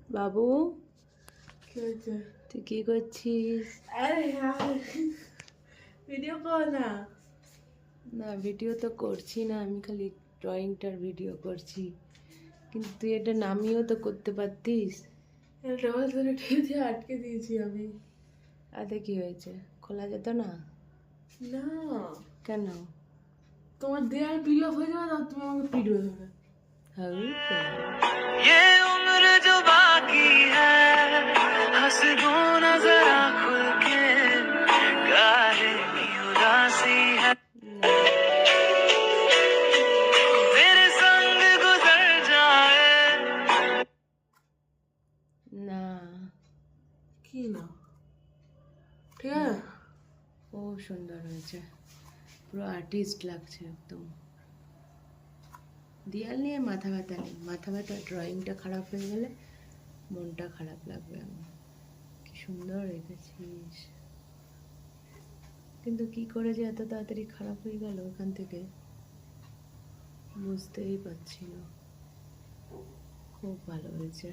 বাবু কি হয়েছে? তুই কি করছিস? আরে ভিডিও কর না। না ভিডিও তো করছি না, আমি খালি ড্রয়িংটার ভিডিও করছি, কিন্তু তুই এটা নামিয়েও তো করতে পারতিস। ডবল ধরে টেপ দিয়ে আটকে দিয়েছি আমি। তাতে কি হয়েছে, খোলা যেত না? না, কেন? তোমার দেয়াল বিলোপ হয়ে যাবে, তার তুমি আমাকে পিটবে ধরে। ये उम्र जो बाकी है हंस दो ना जरा खुल के काहे की उदासी है तेरे संग गुजर जाए না কি না? ঠিক আছে। ও সুন্দর হয়েছে, পুরো আর্টিস্ট লাগছে একদম। দেয়াল নিয়ে মাথা ব্যথা নেই, মাথা ব্যথা ড্রয়িংটা খারাপ হয়ে গেলে মনটা খারাপ লাগবে আমার। কি সুন্দর রেখেছিস, কিন্তু কি করে যে এত তাড়াতাড়ি খারাপ হয়ে গেল ওখান থেকে বুঝতেই পারছি না। খুব ভালো হয়েছে,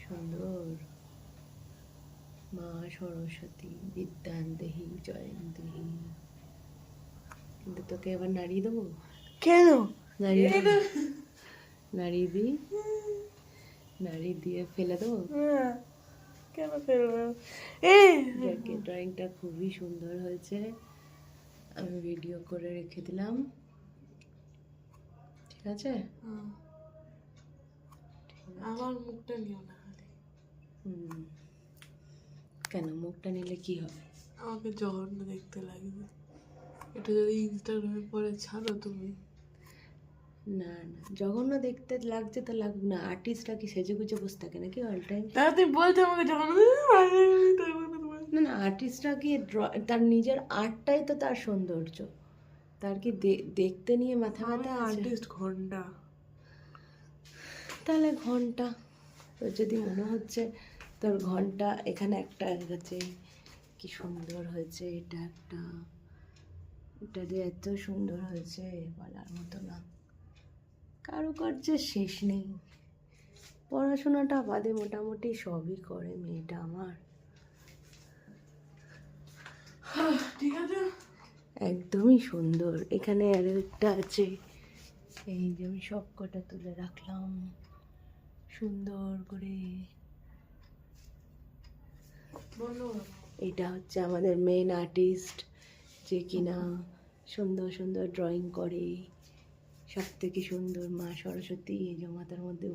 সুন্দর। মা সরস্বতী বিদ্যান দেহি জয়ন দেহি। কিন্তু তোকে এবার নাড়িয়ে দেবো। কেন? নাড়িয়ে দেবো, নাড়িয়ে দিই, নাড়িয়ে দিয়ে ফেলে দেবো। কেন ফেলবে? ড্রয়িংটা খুবই সুন্দর হয়েছে, আমি ভিডিও করে রেখে দিলাম, ঠিক আছে? আমার মুখটা নিও না খালি। কেন মুখটা নিলে কি হবে? আমাকে জঘন্য দেখতে লাগবে। এটা যদি ইনস্টাগ্রামে পরে ছাড়ো তুমি। না না, জঘন্য দেখতে লাগছে তো লাগুক না, আর্টিস্টরা কি সেজে গুজে বসে থাকে নাকি অল টাইম? তাহলে তুমি বলছো আমাকে জঘন্য, না না, আর্টিস্টরা কি তার নিজের আর্টটাই তো তার সৌন্দর্য, তার কি দেখতে নিয়ে মাথা ব্যথা আছে? আর্টিস্ট ঘন্টা। তাহলে ঘন্টা, তোর যদি মনে হচ্ছে তোর ঘন্টা এখানে একটা আছে, কি সুন্দর হয়েছে, এটা একটা, এটা যে এত সুন্দর হয়েছে বলার মতো না। কারুকার্যের শেষ নেই, পড়াশোনাটা বাদে মোটামুটি সবই করে মেয়েটা আমার। ঠিক আছে, একদমই সুন্দর। এখানে আর একটা আছে, এই যে আমি সব কটা তুলে রাখলাম সুন্দর করে। বলো। এটা হচ্ছে আমাদের মেইন আর্টিস্ট, যে কিনা সুন্দর সুন্দর ড্রয়িং করে। সব থেকে সুন্দর মা সরস্বতী, এই যে মাথার মধ্যে